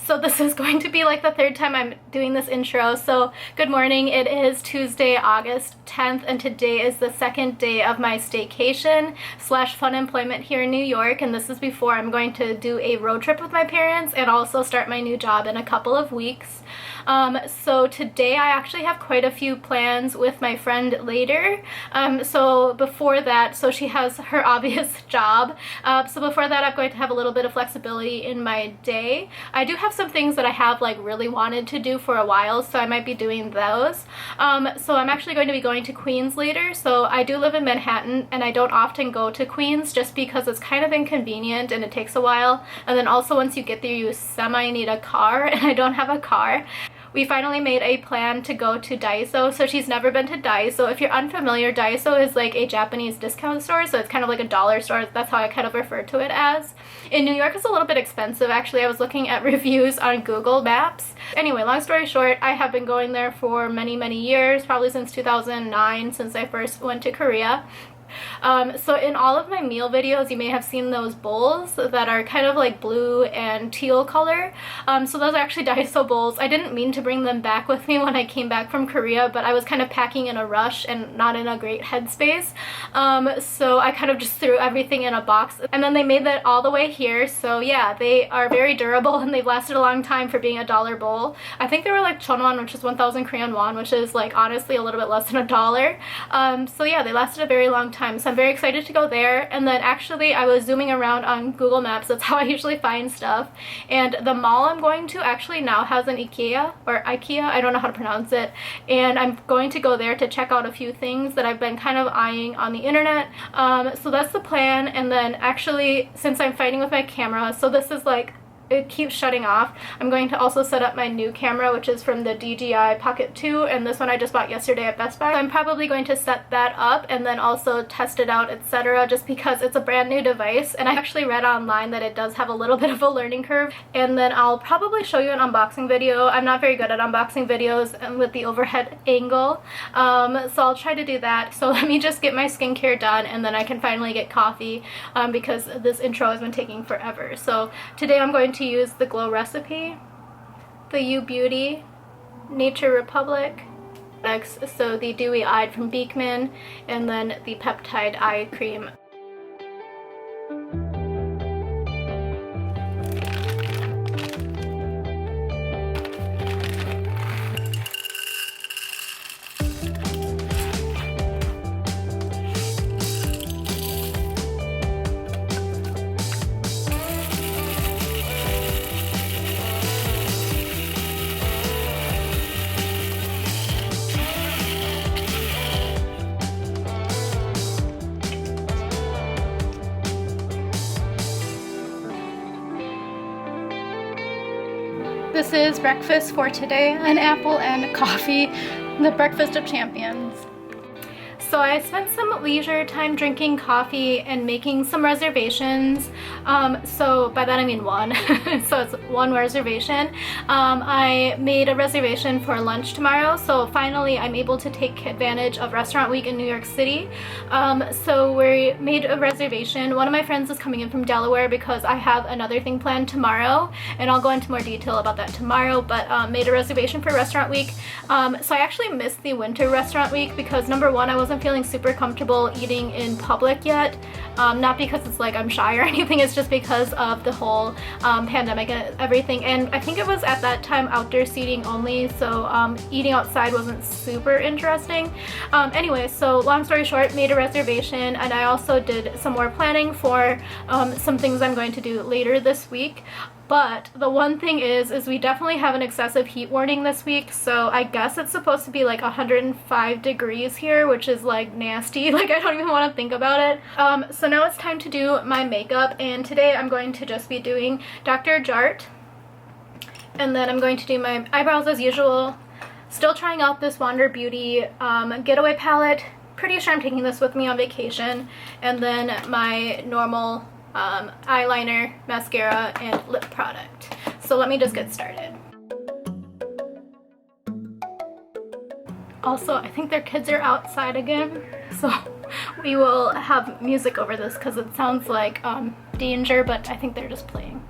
So this is going to be like the third time I'm doing this intro. So good morning, it is Tuesday, August 10th, and today is the second day of my staycation slash fun employment here in New York, and this is before I'm going to do a road trip with my parents and also start my new job in a couple of weeks. So today I actually have quite a few plans with my friend later. So before that, so she has her obvious job. So before that, I'm going to have a little bit of flexibility in my day. I do have some things that I have like really wanted to do for a while, so I might be doing those. So I'm actually going to be going to Queens later. So I do live in Manhattan and I don't often go to Queens just because it's kind of inconvenient and it takes a while. And then also once you get there, you semi need a car, and I don't have a car. We finally made a plan to go to Daiso. So she's never been to Daiso. If you're unfamiliar, Daiso is like a Japanese discount store, so it's kind of like a dollar store. That's how I kind of refer to it as. In New York, it's a little bit expensive. Actually, I was looking at reviews on Google Maps. Anyway, long story short, I have been going there for many, many years, probably since 2009, since I first went to Korea. So in all of my meal videos, you may have seen those bowls that are kind of like blue and teal color. So those are actually Daiso bowls. I didn't mean to bring them back with me when I came back from Korea, but I was kind of packing in a rush and not in a great headspace. So I kind of just threw everything in a box, and then they made that all the way here. So yeah, they are very durable and they've lasted a long time for being a dollar bowl. I think they were like chonwon, which is 1,000 Korean won, which is like honestly a little bit less than a dollar. So yeah, they lasted a very long time. So I'm very excited to go there. And then actually I was zooming around on Google Maps. That's how I usually find stuff. And the mall I'm going to actually now has an Ikea, or Ikea, I don't know how to pronounce it. And I'm going to go there to check out a few things that I've been kind of eyeing on the internet. So that's the plan. And then actually, since I'm fighting with my camera, so this is like, it keeps shutting off. I'm going to also set up my new camera, which is from the DJI Pocket 2, and this one I just bought yesterday at Best Buy. So I'm probably going to set that up and then also test it out, etc., just because it's a brand new device, and I actually read online that it does have a little bit of a learning curve. And then I'll probably show you an unboxing video. I'm not very good at unboxing videos and with the overhead angle, so I'll try to do that. So let me just get my skincare done and then I can finally get coffee, because this intro has been taking forever. So today I'm going to use the Glow Recipe, the U Beauty, Nature Republic products, so the Dewy Eyed from Beekman, and then the Peptide Eye Cream. This is breakfast for today, an apple and coffee, the breakfast of champions. So I spent some leisure time drinking coffee and making some reservations. So by that I mean one. So it's one reservation. I made a reservation for lunch tomorrow, so finally I'm able to take advantage of Restaurant Week in New York City. So we made a reservation. One of my friends is coming in from Delaware because I have another thing planned tomorrow, and I'll go into more detail about that tomorrow, but made a reservation for Restaurant Week. So I actually missed the winter Restaurant Week because number one, I wasn't feeling super comfortable eating in public yet. Not because it's like I'm shy or anything, it's just because of the whole pandemic and everything. And I think it was at that time outdoor seating only, so eating outside wasn't super interesting. Anyway, so long story short, made a reservation, and I also did some more planning for some things I'm going to do later this week. But the one thing is we definitely have an excessive heat warning this week, so I guess it's supposed to be like 105 degrees here, which is like nasty. Like I don't even want to think about it. So now it's time to do my makeup, and today I'm going to just be doing Dr. Jart, and then I'm going to do my eyebrows as usual. Still trying out this Wander Beauty Getaway palette. Pretty sure I'm taking this with me on vacation, and then my normal eyeliner, mascara, and lip product. So let me just get started. Also, I think their kids are outside again, so we will have music over this because it sounds like danger, but I think they're just playing.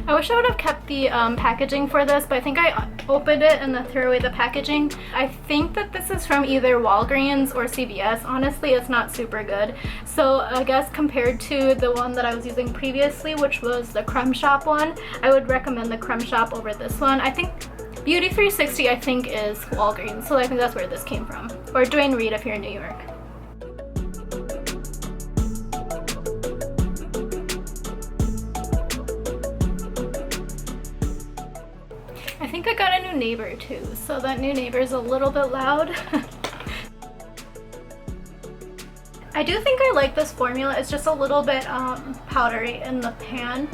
I wish I would have kept the packaging for this, but I think I opened it and then threw away the packaging. I think that this is from either Walgreens or CVS. Honestly, it's not super good. So I guess compared to the one that I was using previously, which was the Crumb Shop one, I would recommend the Crumb Shop over this one. I think Beauty 360 I think is Walgreens, so I think that's where this came from. Or Duane Reade if you're in New York. I think I got a new neighbor too, so that new neighbor is a little bit loud. I do think I like this formula. It's just a little bit powdery in the pan.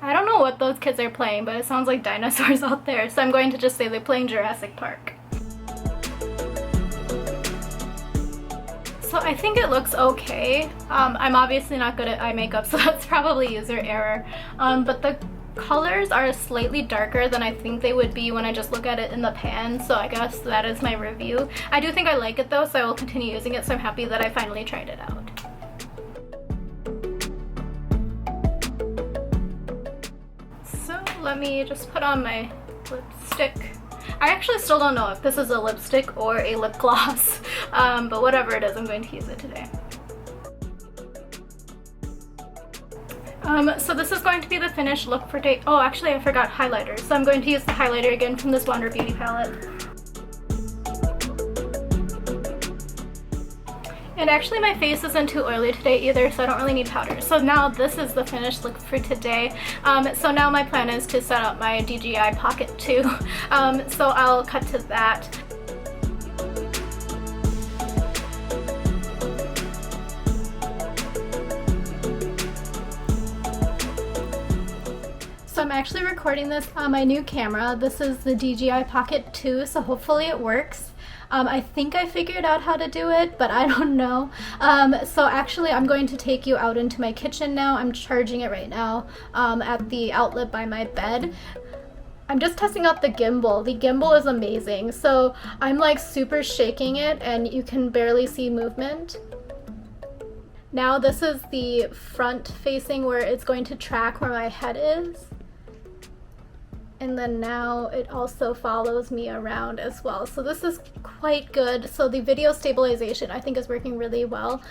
I don't know what those kids are playing, but it sounds like dinosaurs out there, so I'm going to just say they're playing Jurassic Park. So I think it looks okay. I'm obviously not good at eye makeup, so that's probably user error. But the colors are slightly darker than I think they would be when I just look at it in the pan, so I guess that is my review. I do think I like it though, so I will continue using it, so I'm happy that I finally tried it out. So let me just put on my lipstick. I actually still don't know if this is a lipstick or a lip gloss, but whatever it is, I'm going to use it today. So this is going to be the finished look for today. Oh, actually I forgot highlighters, so I'm going to use the highlighter again from this Wander Beauty palette. And actually my face isn't too oily today either, so I don't really need powder. So now this is the finished look for today. So now my plan is to set up my DJI Pocket 2. So I'll cut to that. So I'm actually recording this on my new camera. This is the DJI Pocket 2, so hopefully it works. I think I figured out how to do it, but I don't know. So actually I'm going to take you out into my kitchen now. I'm charging it right now at the outlet by my bed. I'm just testing out the gimbal. The gimbal is amazing. So I'm like super shaking it and you can barely see movement. Now this is the front facing where it's going to track where my head is. And then now it also follows me around as well. So this is quite good. So the video stabilization I think is working really well.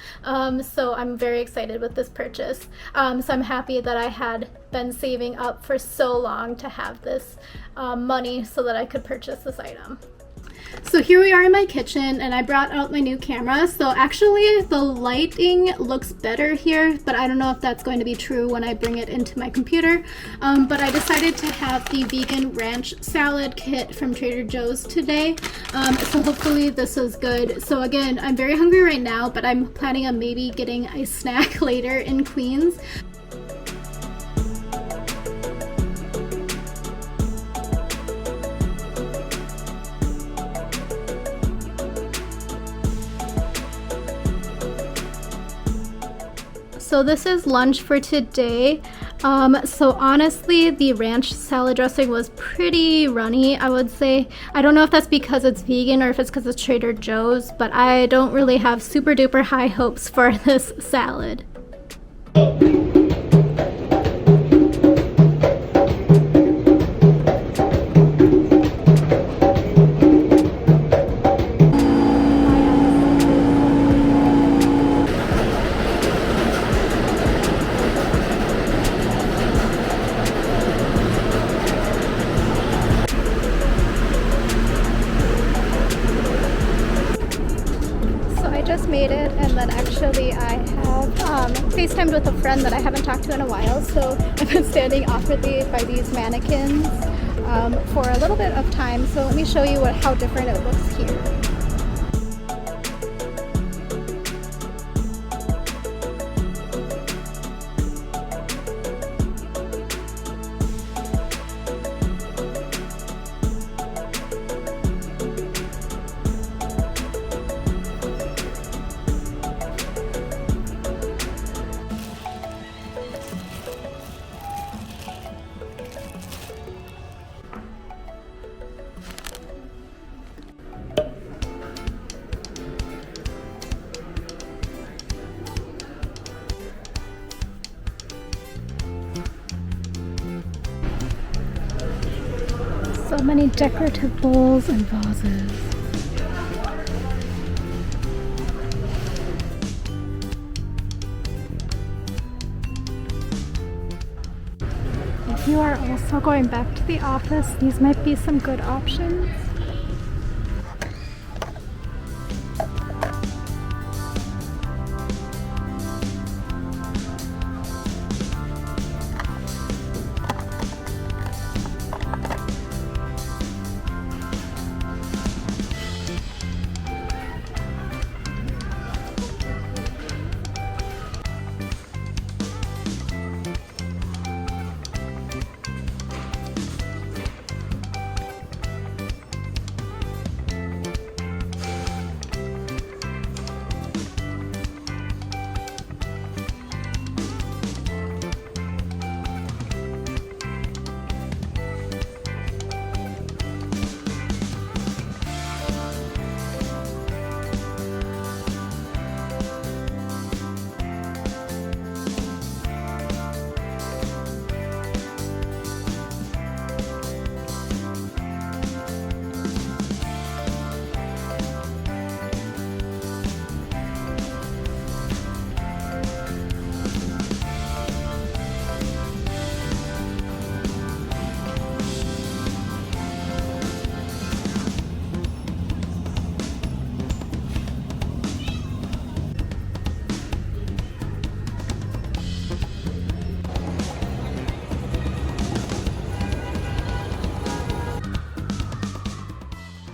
So I'm very excited with this purchase. So I'm happy that I had been saving up for so long to have this money so that I could purchase this item. So here we are in my kitchen and I brought out my new camera. So actually the lighting looks better here, but I don't know if that's going to be true when I bring it into my computer. But I decided to have the vegan ranch salad kit from Trader Joe's today. So hopefully this is good. So again, I'm very hungry right now, but I'm planning on maybe getting a snack later in Queens. So this is lunch for today. So honestly, the ranch salad dressing was pretty runny, I would say. I don't know if that's because it's vegan or if it's because it's Trader Joe's, but I don't really have super duper high hopes for this salad. Made it, and then actually I have FaceTimed with a friend that I haven't talked to in a while, so I've been standing awkwardly by these mannequins for a little bit of time. So let me show you how different it looks here. So many decorative bowls and vases. If you are also going back to the office, these might be some good options.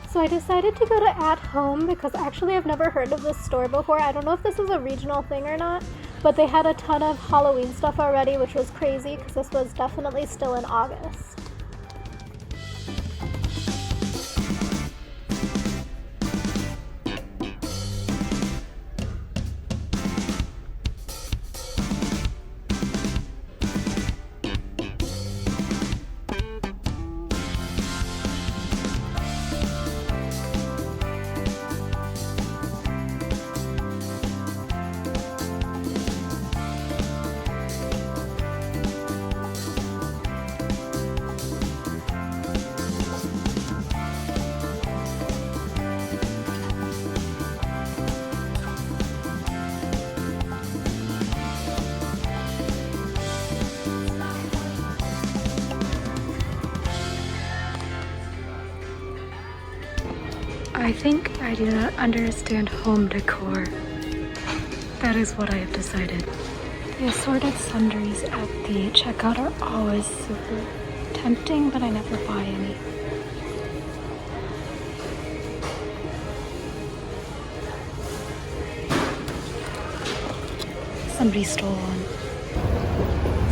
So I decided to go to At Home because actually I've never heard of this store before. I don't know if this is a regional thing or not, but they had a ton of Halloween stuff already, which was crazy because this was definitely still in August. I think I do not understand home decor. That is what I have decided. The assorted sundries at the checkout are always super tempting, but I never buy any. Somebody stole one.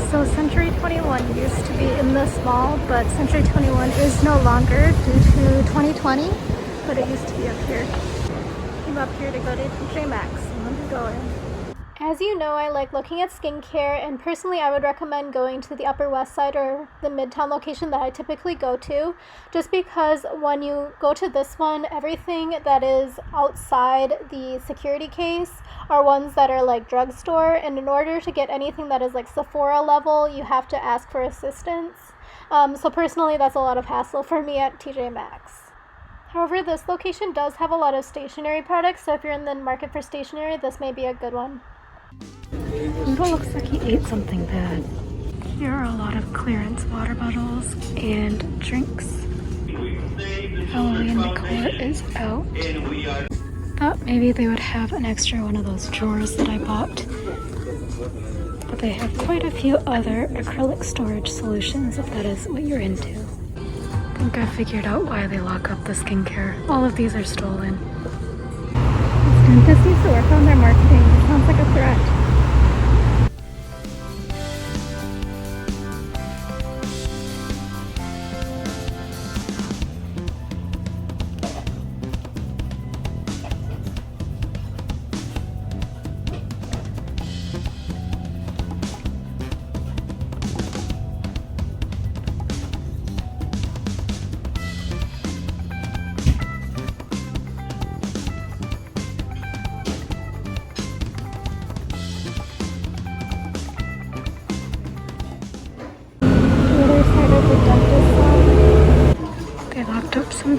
So Century 21 used to be in this mall, but Century 21 is no longer due to 2020. But it used to be up here. Came up here to go to TJ Maxx, and I'm going. As you know, I like looking at skincare, and personally I would recommend going to the Upper West Side or the Midtown location that I typically go to, just because when you go to this one, everything that is outside the security case are ones that are like drugstore, and in order to get anything that is like Sephora level, you have to ask for assistance. So personally, that's a lot of hassle for me at TJ Maxx. However, this location does have a lot of stationery products, so if you're in the market for stationery, this may be a good one. Noodle looks like he ate something bad. Here are a lot of clearance water bottles and drinks. Halloween decor is out. Thought maybe they would have an extra one of those drawers that I bought. But they have quite a few other acrylic storage solutions if that is what you're into. I think I figured out why they lock up the skincare. All of these are stolen. This dentist needs to work on their marketing. It sounds like a threat.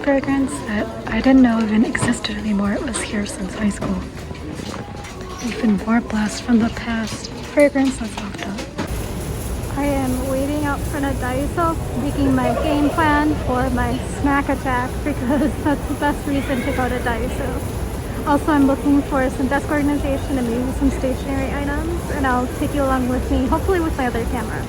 fragrance that I didn't know even existed anymore. It was here since high school. Even more blast from the past. Fragrance that's locked up. I am waiting out front of Daiso, making my game plan for my snack attack because that's the best reason to go to Daiso. Also, I'm looking for some desk organization and maybe some stationery items, and I'll take you along with me, hopefully with my other camera.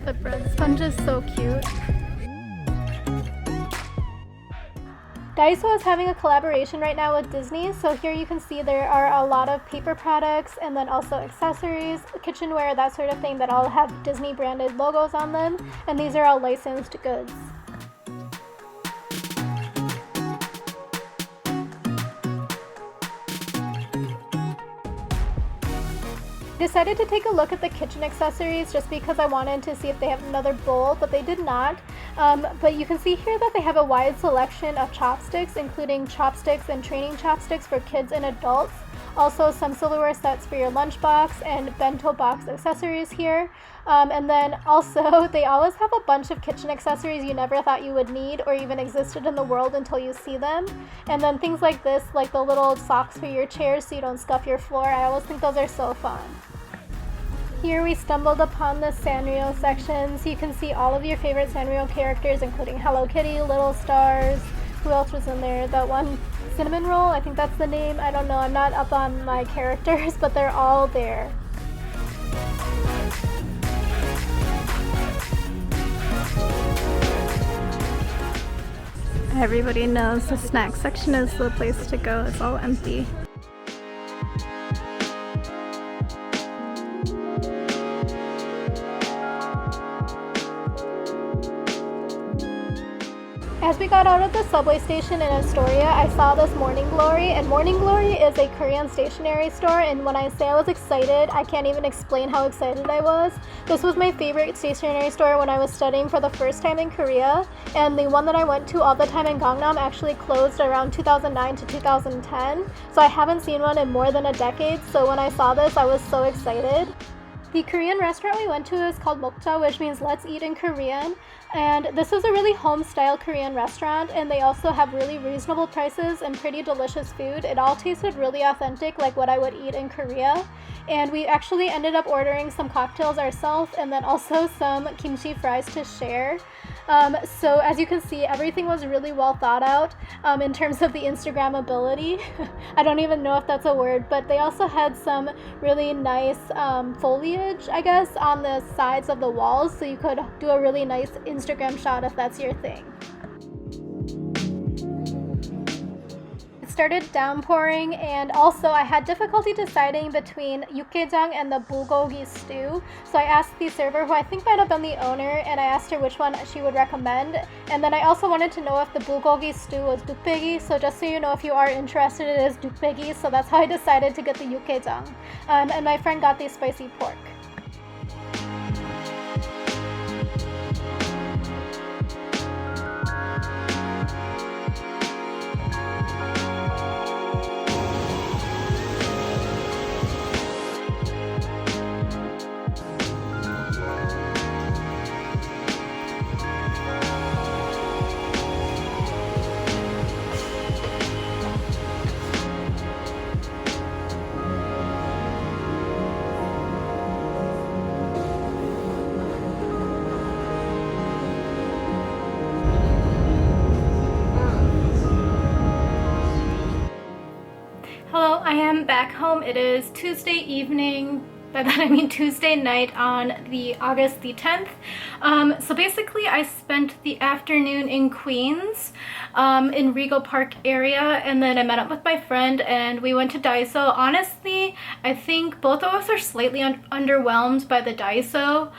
The bread sponge is so cute. Daiso is having a collaboration right now with Disney, so here you can see there are a lot of paper products and then also accessories, kitchenware, that sort of thing that all have Disney branded logos on them, and these are all licensed goods. Decided to take a look at the kitchen accessories just because I wanted to see if they have another bowl, but they did not. But you can see here that they have a wide selection of chopsticks, including chopsticks and training chopsticks for kids and adults. Also some silverware sets for your lunchbox and bento box accessories here. And then also they always have a bunch of kitchen accessories you never thought you would need or even existed in the world until you see them. And then things like this, like the little socks for your chairs so you don't scuff your floor. I always think those are so fun. Here we stumbled upon the Sanrio section, so you can see all of your favorite Sanrio characters, including Hello Kitty, Little Stars. Who else was in there? That one cinnamon roll, I think that's the name. I don't know, I'm not up on my characters, but they're all there. Everybody knows the snack section is the place to go. It's all empty. As we got out of the subway station in Astoria, I saw this Morning Glory, and Morning Glory is a Korean stationery store, and when I say I was excited, I can't even explain how excited I was. This was my favorite stationery store when I was studying for the first time in Korea, and the one that I went to all the time in Gangnam actually closed around 2009 to 2010, so I haven't seen one in more than a decade, so when I saw this, I was so excited. The Korean restaurant we went to is called Mokja, which means let's eat in Korean. And this is a really home-style Korean restaurant, and they also have really reasonable prices and pretty delicious food. It all tasted really authentic, like what I would eat in Korea. And we actually ended up ordering some cocktails ourselves and then also some kimchi fries to share. So as you can see, everything was really well thought out in terms of the Instagrammability. I don't even know if that's a word, but they also had some really nice foliage, I guess, on the sides of the walls, so you could do a really nice Instagram shot if that's your thing. Started downpouring, and also I had difficulty deciding between 육개장 and the bulgogi stew, so I asked the server, who I think might have been the owner, and I asked her which one she would recommend. And then I also wanted to know if the bulgogi stew was dukbaegi, so just so you know, if you are interested, it is dukbaegi, so that's how I decided to get the 육개장. And my friend got the spicy pork. Hello, I am back home. It is Tuesday evening. By that I mean Tuesday night on the August the 10th. So basically I spent the afternoon in Queens, in Regal Park area, and then I met up with my friend and we went to Daiso. Honestly, I think both of us are slightly underwhelmed by the Daiso.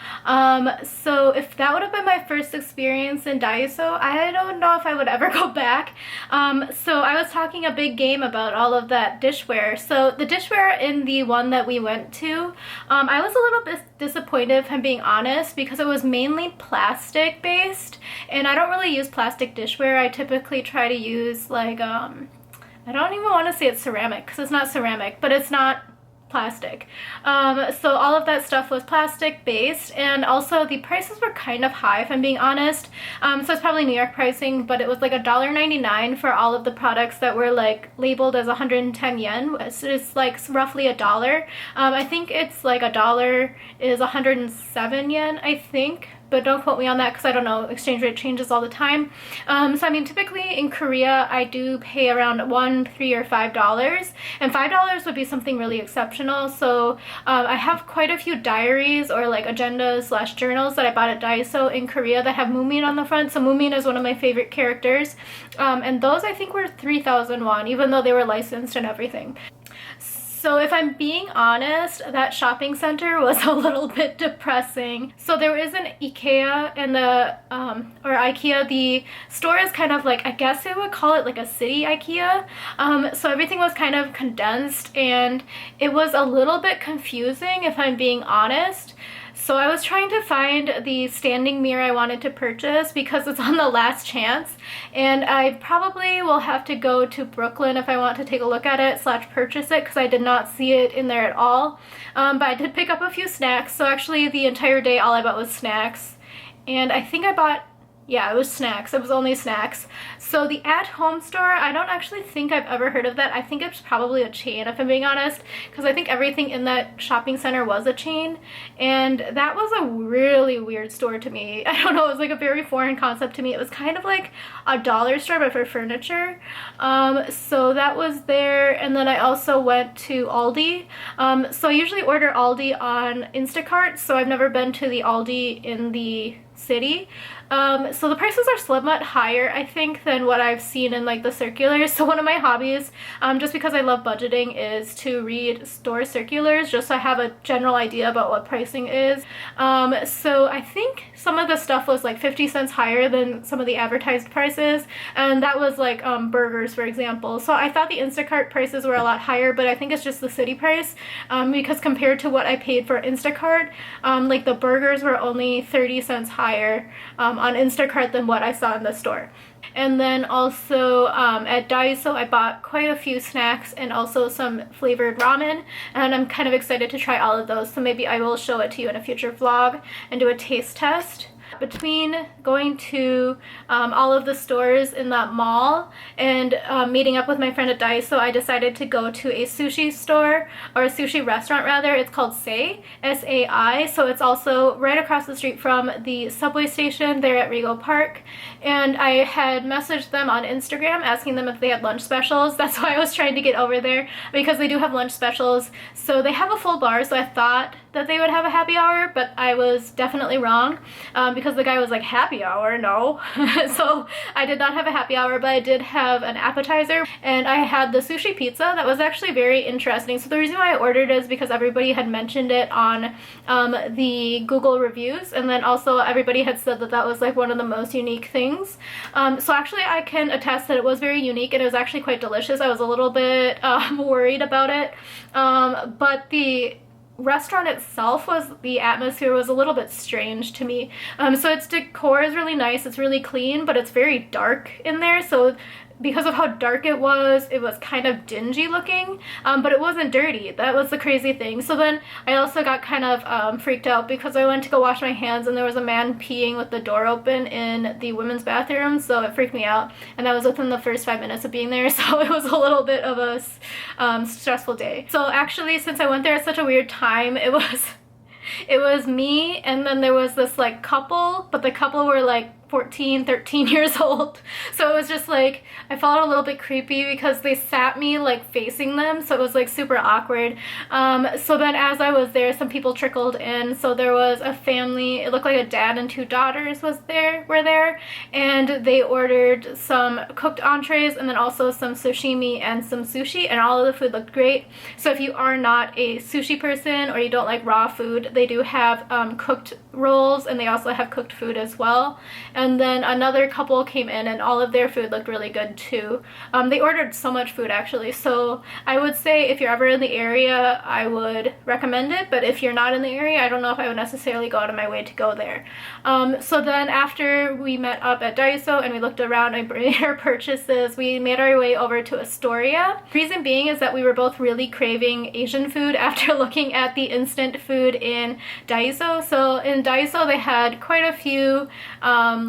So if that would have been my first experience in Daiso, I don't know if I would ever go back. So I was talking a big game about all of that dishware. So the dishware in the one that we went to I was a little bit disappointed, if I'm being honest, because it was mainly plastic based, and I don't really use plastic dishware. I typically try to use like, I don't even want to say it's ceramic because it's not ceramic, but it's not plastic. So all of that stuff was plastic based, and also the prices were kind of high, if I'm being honest. So it's probably New York pricing, but it was like $1.99 for all of the products that were like labeled as 110 yen. So it's like roughly $1. I think it's like $1 is 107 yen, I think. But don't quote me on that because I don't know, exchange rate changes all the time. So I mean, typically in Korea, I do pay around $1, $3, or $5, and $5 would be something really exceptional. So I have quite a few diaries or like agendas / journals that I bought at Daiso in Korea that have Moomin on the front. So Moomin is one of my favorite characters, and those I think were 3,000 won, even though they were licensed and everything. So if I'm being honest, that shopping center was a little bit depressing. So there is an Ikea and or Ikea. The store is kind of like, I guess I would call it like a city Ikea. So everything was kind of condensed, and it was a little bit confusing, if I'm being honest. So I was trying to find the standing mirror I wanted to purchase because it's on the last chance, and I probably will have to go to Brooklyn if I want to take a look at it / purchase it, because I did not see it in there at all. But I did pick up a few snacks, so actually the entire day all I bought was snacks, and I think I bought, yeah, it was snacks. It was only snacks. So the at-home store, I don't actually think I've ever heard of that. I think it's probably a chain, if I'm being honest, because I think everything in that shopping center was a chain, and that was a really weird store to me. I don't know, it was like a very foreign concept to me. It was kind of like a dollar store, but for furniture. So that was there, and then I also went to Aldi. So I usually order Aldi on Instacart, so I've never been to the Aldi in the city. So the prices are somewhat higher, I think, than what I've seen in like the circulars. So one of my hobbies, just because I love budgeting, is to read store circulars just so I have a general idea about what pricing is. So I think some of the stuff was like 50 cents higher than some of the advertised prices, and that was like burgers, for example. So I thought the Instacart prices were a lot higher, but I think it's just the city price, because compared to what I paid for Instacart, like the burgers were only 30 cents higher on Instacart than what I saw in the store. And then also at Daiso, I bought quite a few snacks and also some flavored ramen, and I'm kind of excited to try all of those, so maybe I will show it to you in a future vlog and do a taste test. Between going to all of the stores in that mall and meeting up with my friend at Daiso, I decided to go to a sushi store, or a sushi restaurant rather. It's called Sai, S-A-I. So it's also right across the street from the subway station there at Rego Park. And I had messaged them on Instagram asking them if they had lunch specials. That's why I was trying to get over there, because they do have lunch specials. So they have a full bar, so I thought that they would have a happy hour, but I was definitely wrong, because the guy was like, happy hour? No. So I did not have a happy hour, but I did have an appetizer, and I had the sushi pizza. That was actually very interesting. So the reason why I ordered it is because everybody had mentioned it on the Google reviews, and then also everybody had said that that was like one of the most unique things. So actually I can attest that it was very unique, and it was actually quite delicious. I was a little bit worried about it, but the restaurant itself, the atmosphere was a little bit strange to me. So its decor is really nice, it's really clean, but it's very dark in there. So because of how dark it was kind of dingy looking, but it wasn't dirty. That was the crazy thing. So then I also got kind of freaked out because I went to go wash my hands, and there was a man peeing with the door open in the women's bathroom, so it freaked me out, and that was within the first 5 minutes of being there. So it was a little bit of a stressful day. So actually, since I went there at such a weird time, it was me, and then there was this like couple, but the couple were like 14, 13 years old. So it was just like, I felt a little bit creepy because they sat me like facing them, so it was like super awkward. So then as I was there, some people trickled in. So there was a family, it looked like a dad and 2 daughters were there, and they ordered some cooked entrees and then also some sashimi and some sushi, and all of the food looked great. So if you are not a sushi person or you don't like raw food, they do have cooked rolls, and they also have cooked food as well. and then another couple came in and all of their food looked really good too. They ordered so much food actually, so I would say if you're ever in the area, I would recommend it, but if you're not in the area, I don't know if I would necessarily go out of my way to go there. So then after we met up at Daiso and we looked around and made our purchases, we made our way over to Astoria. Reason being is that we were both really craving Asian food after looking at the instant food in Daiso. So in Daiso they had quite a few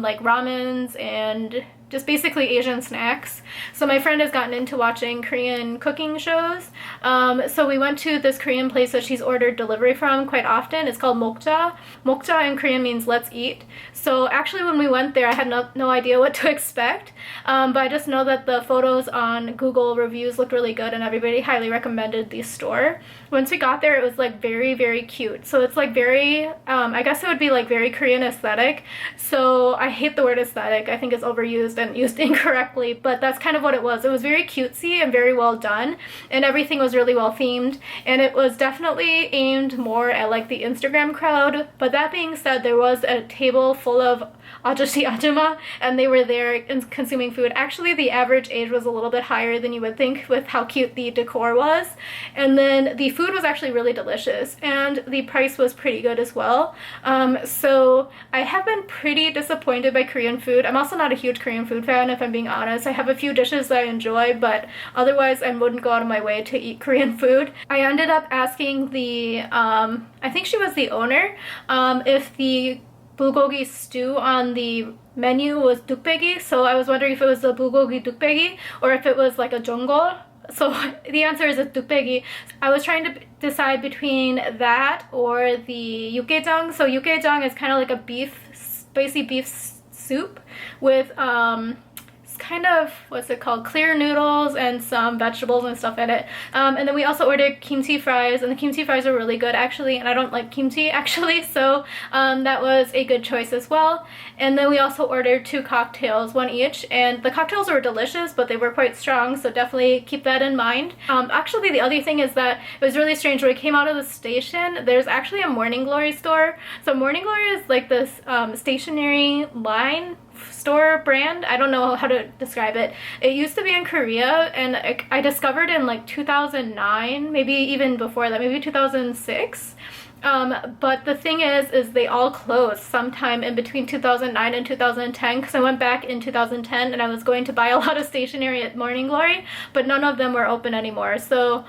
like ramens and just basically Asian snacks. So my friend has gotten into watching Korean cooking shows. So we went to this Korean place that she's ordered delivery from quite often. It's called Mokja. Mokja in Korean means let's eat. So actually when we went there, I had no idea what to expect. But I just know that the photos on Google reviews looked really good and everybody highly recommended the store. Once we got there, it was like very, very cute. So it's like very, I guess it would be like very Korean aesthetic. So I hate the word aesthetic. I think it's overused and used incorrectly, but that's kind of what it was. It was very cutesy and very well done, and everything was really well themed, and it was definitely aimed more at like the Instagram crowd. But that being said, there was a table full of ajashi ajuma, and they were there consuming food. Actually, the average age was a little bit higher than you would think with how cute the decor was, and then the food was actually really delicious, and the price was pretty good as well. So I have been pretty disappointed by Korean food. I'm also not a huge Korean food fan, if I'm being honest. I have a few dishes that I enjoy, but otherwise I wouldn't go out of my way to eat Korean food. I ended up asking the, I think she was the owner, if the bulgogi stew on the menu was dukbaegi. So I was wondering if it was the bulgogi dukbaegi or if it was like a jongol. So the answer is a dukbaegi. I was trying to decide between that or the yukgaejang. So yukgaejang is kind of like a spicy beef soup with kind of, what's it called, clear noodles and some vegetables and stuff in it. And then we also ordered kimchi fries, and the kimchi fries are really good actually, and I don't like kimchi actually, so that was a good choice as well. And then we also ordered 2 cocktails, one each, and the cocktails were delicious, but they were quite strong, so definitely keep that in mind. Actually, the other thing is that it was really strange. When we came out of the station, there's actually a Morning Glory store. So Morning Glory is like this stationery line store brand. I don't know how to describe it. It used to be in Korea, and I discovered in like 2009, maybe even before that, maybe 2006. But the thing is they all closed sometime in between 2009 and 2010, because I went back in 2010 and I was going to buy a lot of stationery at Morning Glory, but none of them were open anymore. So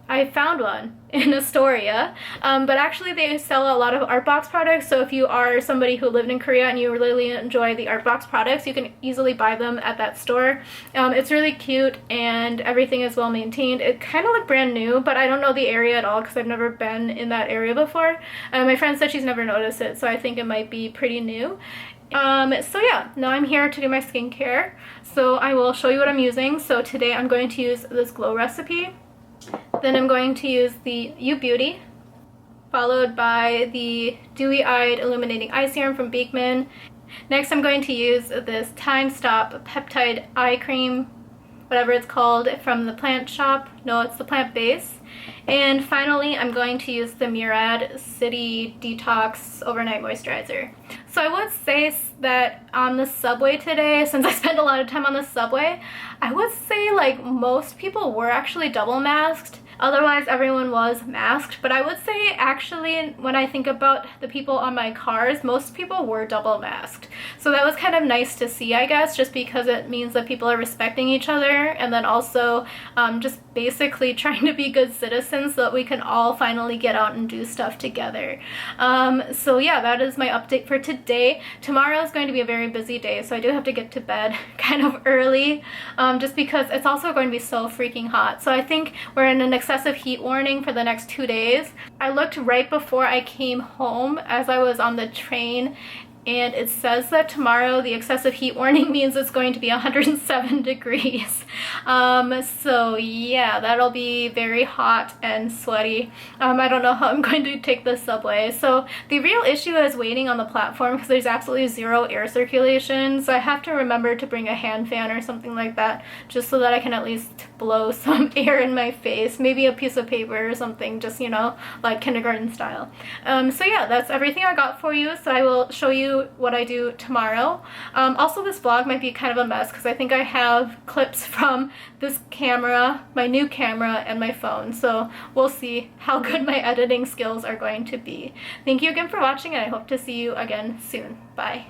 I found one in Astoria, but actually they sell a lot of art box products. So if you are somebody who lived in Korea and you really enjoy the art box products, you can easily buy them at that store. It's really cute and everything is well maintained. It kind of looked brand new, but I don't know the area at all because I've never been in that area before. My friend said she's never noticed it, so I think it might be pretty new. So yeah, now I'm here to do my skincare. So I will show you what I'm using. So today I'm going to use this Glow Recipe. Then I'm going to use the U Beauty, followed by the Dewy Eyed Illuminating Eye Serum from Beekman. Next I'm going to use this Time Stop Peptide Eye Cream, whatever it's called, from the Plant Shop. No, it's the Plant Base. And finally, I'm going to use the Murad City Detox Overnight Moisturizer. So I would say that on the subway today, since I spent a lot of time on the subway, I would say like most people were actually double masked. Otherwise, everyone was masked. But I would say actually, when I think about the people on my cars, most people were double masked. So that was kind of nice to see, I guess, just because it means that people are respecting each other, and then also just basically trying to be good citizens so that we can all finally get out and do stuff together. So yeah, that is my update for today. Tomorrow is going to be a very busy day, so I do have to get to bed kind of early, just because it's also going to be so freaking hot. So I think we're in an excessive heat warning for the next 2 days. I looked right before I came home as I was on the train, and it says that tomorrow the excessive heat warning means it's going to be 107 degrees. So yeah, that'll be very hot and sweaty. I don't know how I'm going to take the subway. So the real issue is waiting on the platform because there's absolutely zero air circulation. So I have to remember to bring a hand fan or something like that, just so that I can at least blow some air in my face. Maybe a piece of paper or something, just, you know, like kindergarten style. So yeah, that's everything I got for you. So I will show you you what I do tomorrow. Also, this vlog might be kind of a mess because I think I have clips from this camera, my new camera, and my phone. So we'll see how good my editing skills are going to be. Thank you again for watching, and I hope to see you again soon. Bye.